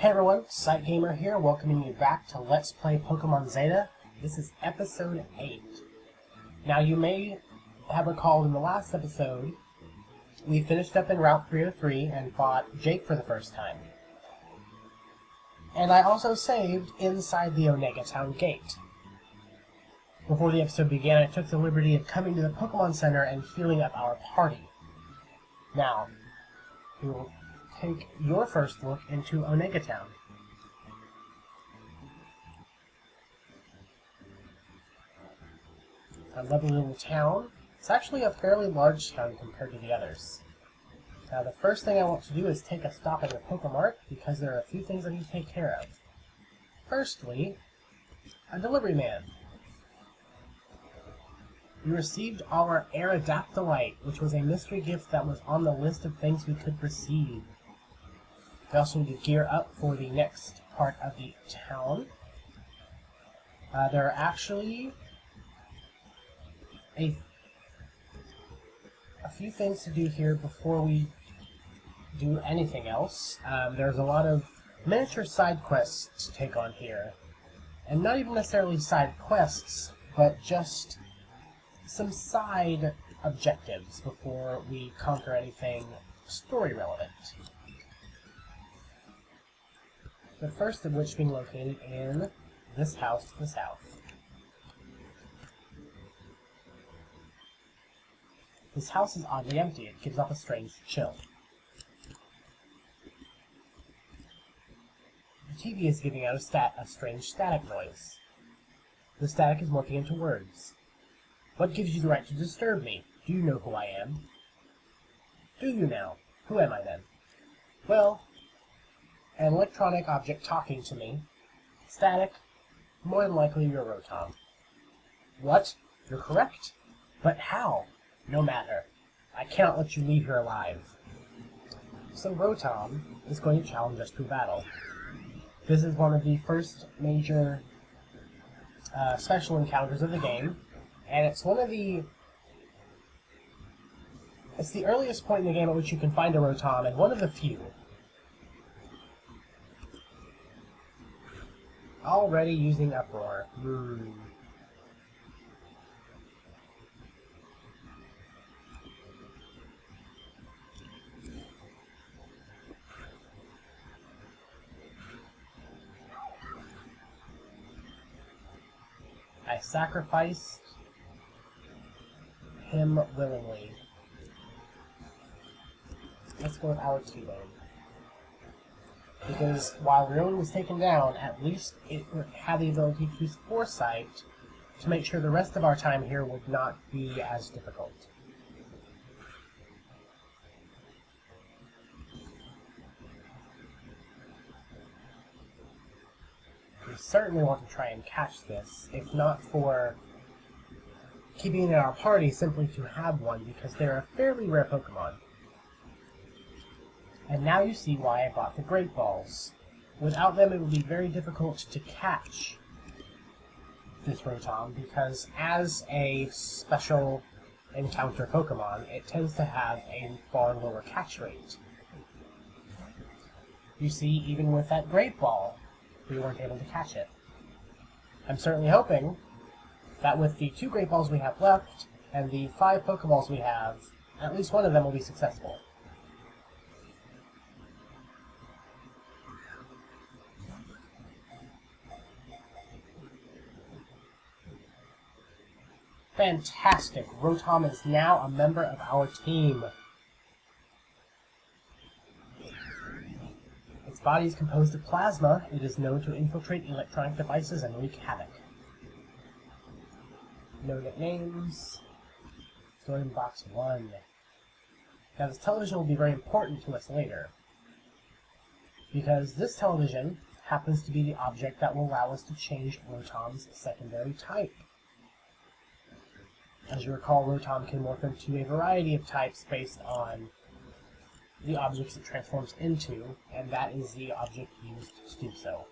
Hey everyone, PsychGamer here, welcoming you back to Let's Play Pokemon Zeta. This is episode 8. Now you may have recalled in the last episode, we finished up in Route 303 and fought Jake for the first time. And I also saved inside the Onega Town gate. Before the episode began, I took the liberty of coming to the Pokemon Center and healing up our party. Now, we will take your first look into Onega Town. A lovely little town. It's actually a fairly large town compared to the others. Now the first thing I want to do is take a stop at the Pokemart because there are a few things I need to take care of. Firstly, a delivery man. We received our Aerodactylite, which was a mystery gift that was on the list of things we could receive. We also need to gear up for the next part of the town. There are actually a few things to do here before we do anything else. There's a lot of miniature side quests to take on here. And not even necessarily side quests, but just some side objectives before we conquer anything story relevant. The first of which being located in this house to the south. This house is oddly empty. It gives off a strange chill. The TV is giving out a strange static noise. The static is morphing into words. What gives you the right to disturb me? Do you know who I am? Do you now? Who am I then? Well, an electronic object talking to me. Static. More than likely you're Rotom. What? You're correct? But how? No matter. I cannot let you leave here alive. So Rotom is going to challenge us to battle. This is one of the first major special encounters of the game, and it's the earliest point in the game at which you can find a Rotom, and one of the few. Already using Uproar. I sacrificed him willingly. Let's go with our T-Bone. Because while Rion was taken down, at least it had the ability to use Foresight to make sure the rest of our time here would not be as difficult. We certainly want to try and catch this, if not for keeping it in our party, simply to have one, because they're a fairly rare Pokemon. And now you see why I bought the Great Balls. Without them, it would be very difficult to catch this Rotom, because as a special encounter Pokemon, it tends to have a far lower catch rate. You see, even with that Great Ball, we weren't able to catch it. I'm certainly hoping that with the 2 Great Balls we have left, and the 5 Pokeballs we have, at least one of them will be successful. Fantastic! Rotom is now a member of our team. Its body is composed of plasma. It is known to infiltrate electronic devices and wreak havoc. No nicknames. Stored in box 1. Now this television will be very important to us later, because this television happens to be the object that will allow us to change Rotom's secondary type. As you recall, Rotom can morph into a variety of types based on the objects it transforms into, and that is the object used to do so.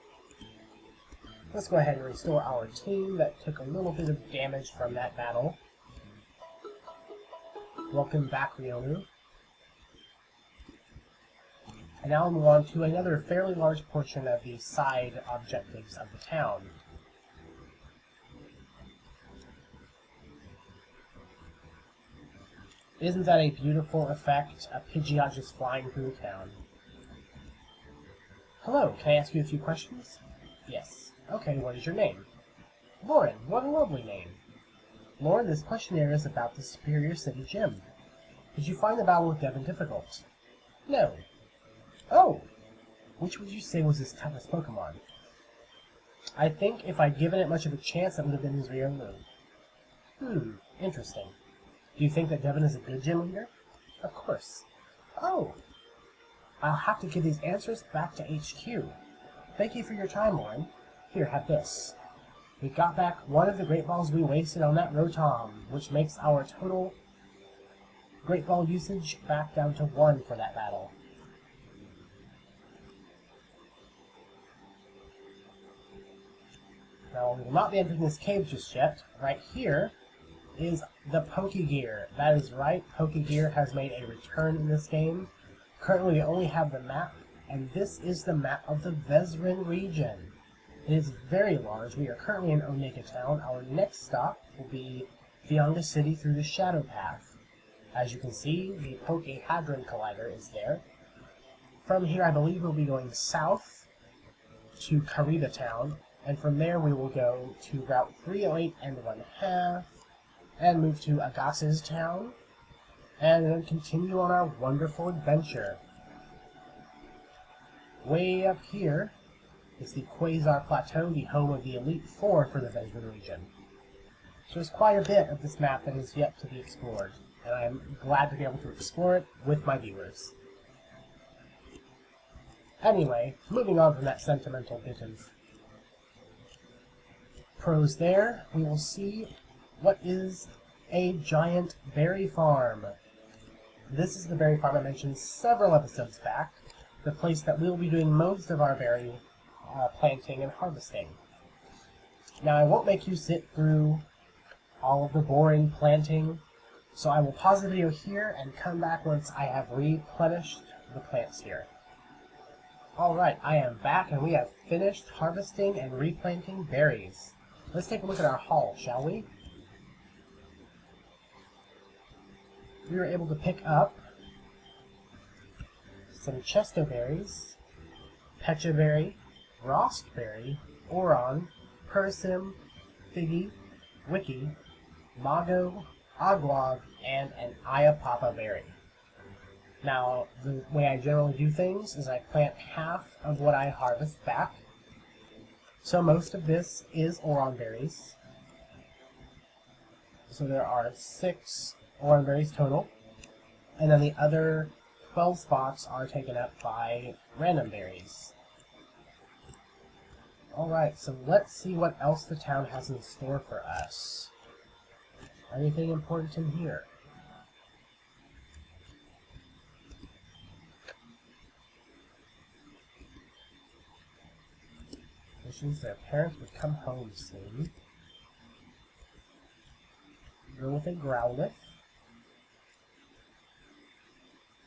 Let's go ahead and restore our team that took a little bit of damage from that battle. Welcome back, Rionu. And now we'll move on to another fairly large portion of the side objectives of the town. Isn't that a beautiful effect? A Pidgeot just flying through the town. Hello, can I ask you a few questions? Yes. Okay, what is your name? Lauren, what a lovely name. Lauren, this questionnaire is about the Superior City Gym. Did you find the battle with Devon difficult? No. Oh! Which would you say was his toughest Pokemon? I think if I'd given it much of a chance, it would have been his Riolu. Interesting. Do you think that Devon is a good gym leader? Of course. Oh! I'll have to give these answers back to HQ. Thank you for your time, Lauren. Here, have this. We got back one of the Great Balls we wasted on that Rotom, which makes our total Great Ball usage back down to 1 for that battle. Now, we will not be entering this cave just yet. Right here is the Pokegear. That is right, Pokegear has made a return in this game. Currently, we only have the map, and this is the map of the Vezrin region. It is very large. We are currently in Omega Town. Our next stop will be Fianga City through the Shadow Path. As you can see, the Poke-Hadron Collider is there. From here, I believe we'll be going south to Karita Town, and from there we will go to Route 308 and 1/2, and move to Agassiz Town, and then continue on our wonderful adventure. Way up here is the Quasar Plateau, the home of the Elite Four for the Vezrin region. So there's quite a bit of this map that is yet to be explored, and I'm glad to be able to explore it with my viewers. Anyway, moving on from that sentimental bit of prose there, we will see what is a giant berry farm. This is the berry farm I mentioned several episodes back, the place that we'll be doing most of our berry planting and harvesting. Now, I won't make you sit through all of the boring planting, so I will pause the video here and come back once I have replenished the plants here. Alright, I am back and we have finished harvesting and replanting berries. Let's take a look at our haul, shall we? We were able to pick up some Chesto berries, Pecha berry, Rostberry, Oron, Persim, Figgy, Wiki, Mago, Agwag, and an Ayapapa berry. Now, the way I generally do things is I plant half of what I harvest back. So most of this is Oron berries. So there are 6 Oron berries total. And then the other 12 spots are taken up by random berries. Alright, so let's see what else the town has in store for us. Anything important in here? Wishes their parents would come home soon. Girl with a Growlithe.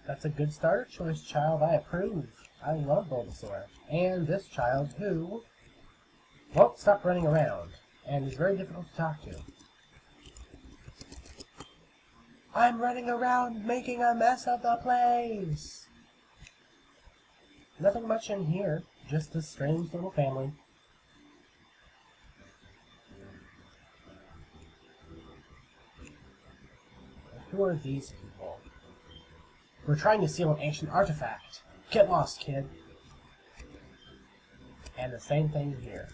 That's a good starter choice, child. I approve. I love Bulbasaur. And this child, who won't stop running around, and is very difficult to talk to. I'm running around making a mess of the place! Nothing much in here, just a strange little family. Who are these people? We're trying to steal an ancient artifact. Get lost, kid. And the same thing here.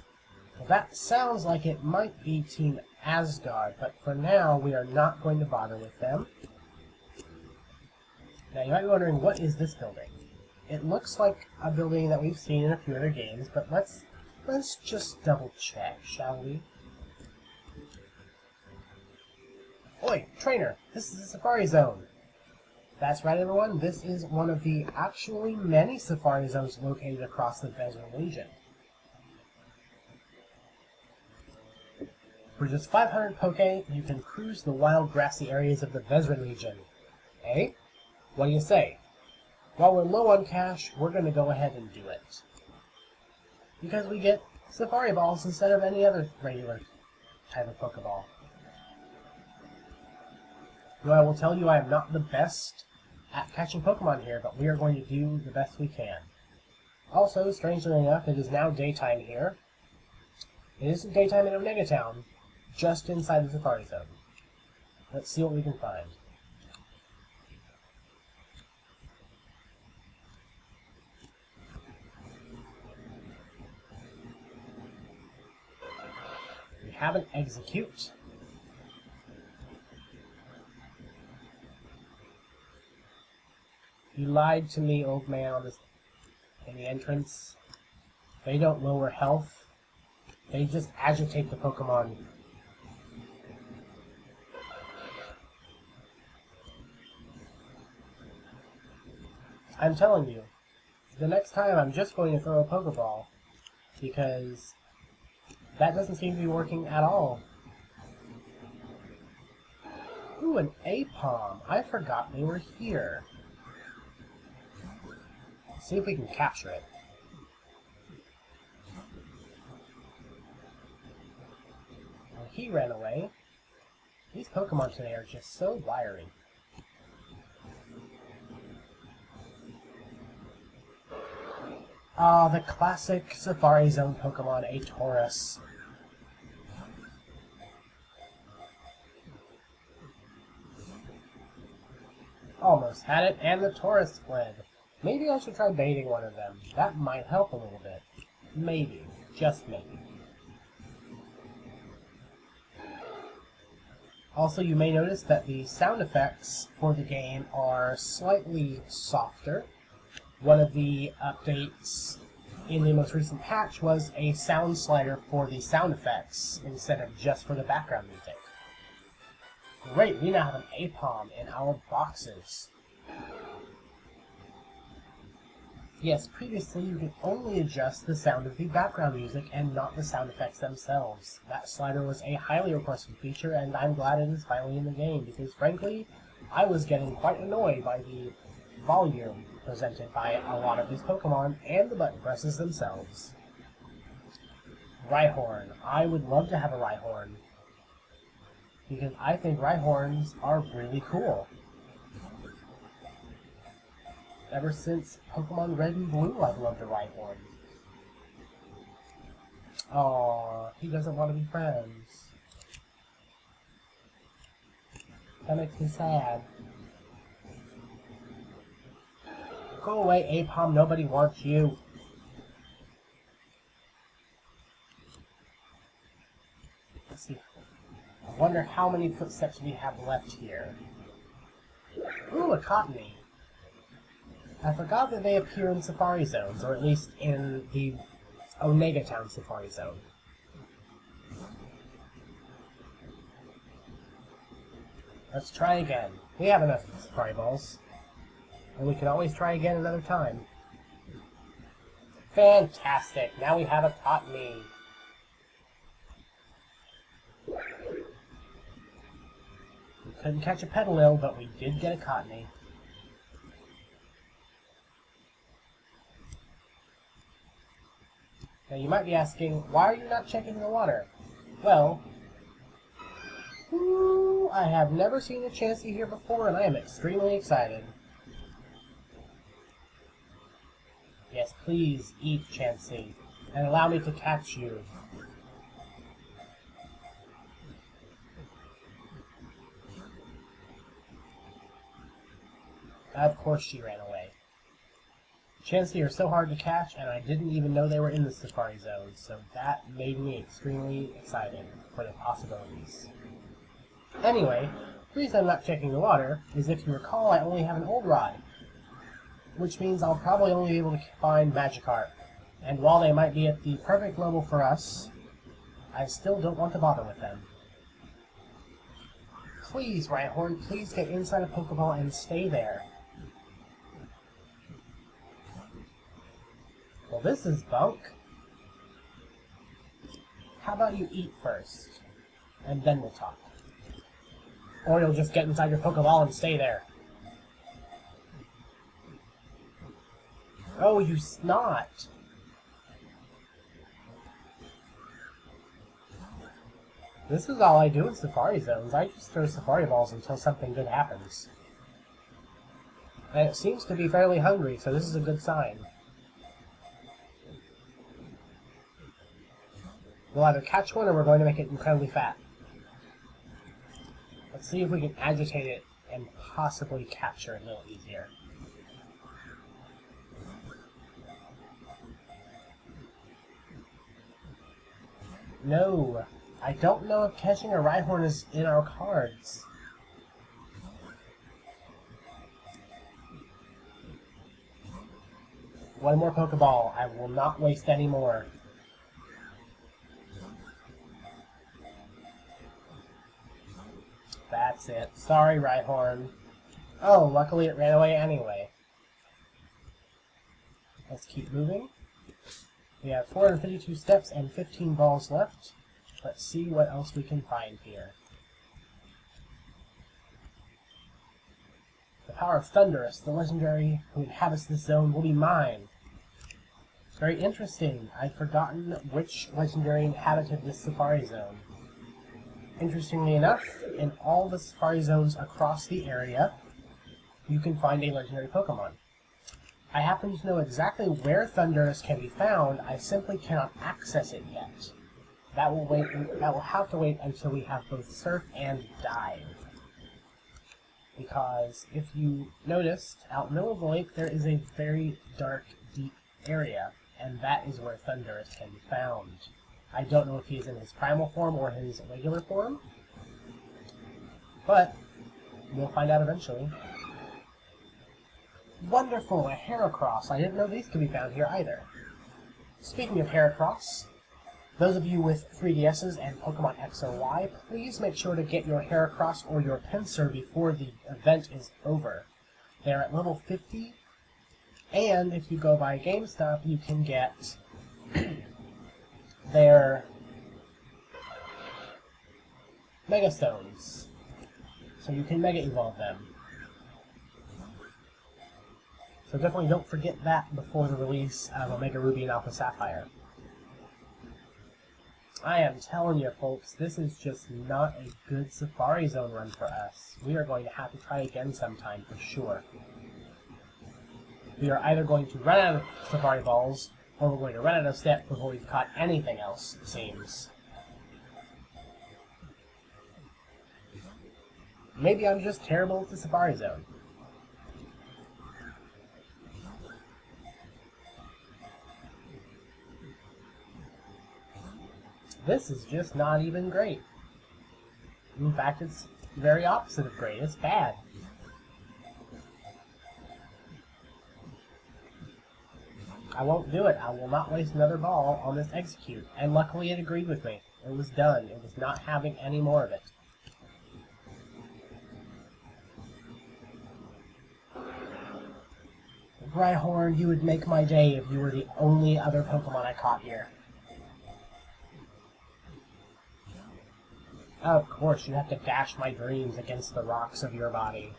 Well, that sounds like it might be Team Asgard, but for now, we are not going to bother with them. Now, you might be wondering, what is this building? It looks like a building that we've seen in a few other games, but let's just double check, shall we? Oi, trainer! This is the Safari Zone! That's right, everyone. This is one of the actually many Safari Zones located across the Vezrin region. For just 500 Poke, you can cruise the wild grassy areas of the Vezrin region. Eh? What do you say? while we're low on cash, we're going to go ahead and do it. Because we get Safari Balls instead of any other regular type of Pokeball. Though I will tell you I am not the best at catching Pokemon here, but we are going to do the best we can. Also, strangely enough, it is now daytime here. It isn't daytime in Omega Town, just inside the Safari Zone. Let's see what we can find. We have an Execute. You lied to me, old man, in the entrance. They don't lower health. They just agitate the Pokemon. I'm telling you, the next time I'm just going to throw a Pokeball, because that doesn't seem to be working at all. Ooh, an Apom. I forgot they were here. Let's see if we can capture it. Well, he ran away. These Pokemon today are just so wiry. Ah, the classic Safari Zone Pokemon, a Taurus. Almost had it, and the Taurus fled. Maybe I should try baiting one of them. That might help a little bit. Maybe. Just maybe. Also, you may notice that the sound effects for the game are slightly softer. One of the updates in the most recent patch was a sound slider for the sound effects instead of just for the background music. Great, we now have an Apom in our boxes. Yes, previously you could only adjust the sound of the background music and not the sound effects themselves. That slider was a highly requested feature, and I'm glad it is finally in the game, because frankly, I was getting quite annoyed by the volume presented by a lot of these Pokemon and the button presses themselves. Rhyhorn. I would love to have a Rhyhorn, because I think Rhyhorns are really cool. Ever since Pokemon Red and Blue, I've loved a Rhyhorn. Aww, he doesn't want to be friends. That makes me sad. Go away, Apom, nobody wants you. Let's see. I wonder how many footsteps we have left here. Ooh, a Cottony. I forgot that they appear in Safari Zones, or at least in the Omega Town Safari Zone. Let's try again. We have enough Safari Balls. And we can always try again another time. Fantastic! Now we have a Cottony. We couldn't catch a Petalil, but we did get a Cottony. Now you might be asking, why are you not checking the water? Well, I have never seen a Chansey here before, and I am extremely excited. Yes, please eat, Chansey, and allow me to catch you. Of course she ran away. Chansey are so hard to catch, and I didn't even know they were in the Safari Zone, so that made me extremely excited for the possibilities. Anyway, the reason I'm not checking the water is, if you recall, I only have an Old Rod, which means I'll probably only be able to find Magikarp. And while they might be at the perfect level for us, I still don't want to bother with them. Please, Rhyhorn, please get inside a Pokeball and stay there. Well, this is bunk. How about you eat first, and then we'll talk. Or you'll just get inside your Pokeball and stay there. Oh, you snot! This is all I do in Safari Zones. I just throw Safari Balls until something good happens. And it seems to be fairly hungry, so this is a good sign. We'll either catch one or we're going to make it incredibly fat. Let's see if we can agitate it and possibly capture it a little easier. No, I don't know if catching a Rhyhorn is in our cards. One more Pokeball. I will not waste any more. That's it. Sorry, Rhyhorn. Oh, luckily it ran away anyway. Let's keep moving. We have 452 steps and 15 balls left. Let's see what else we can find here. The power of Thundurus, the legendary who inhabits this zone, will be mine. Very interesting. I'd forgotten which legendary inhabited this Safari Zone. Interestingly enough, in all the Safari Zones across the area, you can find a legendary Pokemon. I happen to know exactly where Thundurus can be found, I simply cannot access it yet. That will have to wait until we have both Surf and Dive. Because if you noticed, out in the middle of the lake there is a very dark, deep area, and that is where Thundurus can be found. I don't know if he is in his primal form or his regular form, but we'll find out eventually. Wonderful, a Heracross. I didn't know these could be found here either. Speaking of Heracross, those of you with 3DSs and Pokemon X or Y, please make sure to get your Heracross or your Pinsir before the event is over. They're at level 50, and if you go by GameStop, you can get their Mega Stones. So you can Mega Evolve them. So definitely don't forget that before the release of Omega Ruby and Alpha Sapphire. I am telling you, folks, this is just not a good Safari Zone run for us. We are going to have to try again sometime, for sure. We are either going to run out of Safari Balls, or we're going to run out of steps before we've caught anything else, it seems. Maybe I'm just terrible at the Safari Zone. This is just not even great. In fact, it's the very opposite of great. It's bad. I won't do it. I will not waste another ball on this execute. And luckily it agreed with me. It was done. It was not having any more of it. Rhyhorn, you would make my day if you were the only other Pokemon I caught here. Of course, you have to dash my dreams against the rocks of your body.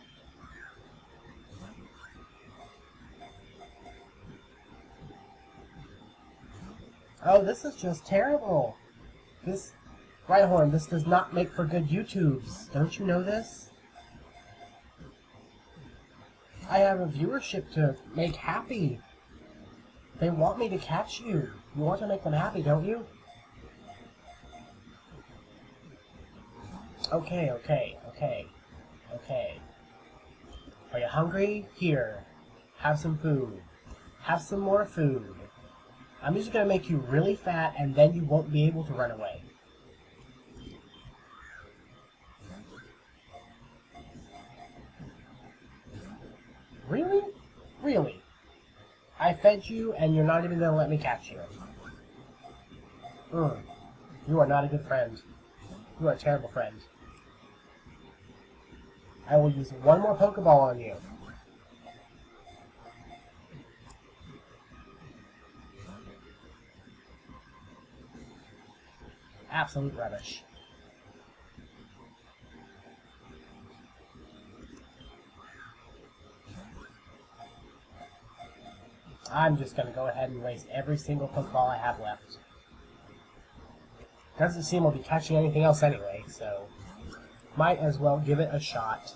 Oh, this is just terrible. Rhyhorn, this does not make for good YouTubes. Don't you know this? I have a viewership to make happy. They want me to catch you. You want to make them happy, don't you? Okay. Are you hungry? Here. Have some food. Have some more food. I'm just going to make you really fat, and then you won't be able to run away. Really? Really? I fed you, and you're not even going to let me catch you. You are not a good friend. You are a terrible friend. I will use one more Pokeball on you. Absolute rubbish. I'm just going to go ahead and waste every single Pokeball I have left. Doesn't seem we'll be catching anything else anyway, so might as well give it a shot.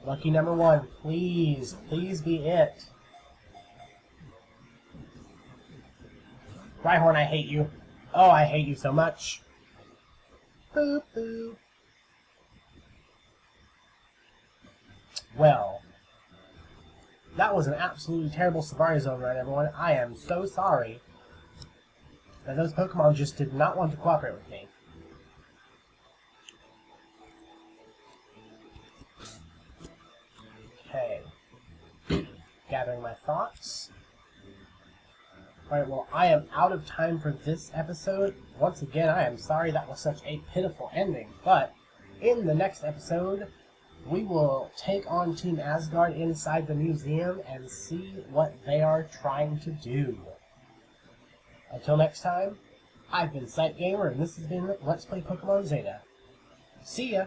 Lucky number 1, please, please be it. Rhyhorn, I hate you. Oh, I hate you so much. Boop, boop. Well, that was an absolutely terrible Safari Zone run, everyone. I am so sorry that those Pokemon just did not want to cooperate with me. Okay. Gathering my thoughts. Alright, well, I am out of time for this episode. Once again, I am sorry that was such a pitiful ending, but in the next episode, we will take on Team Asgard inside the museum and see what they are trying to do. Until next time, I've been PsychGamer, and this has been Let's Play Pokemon Zeta. See ya!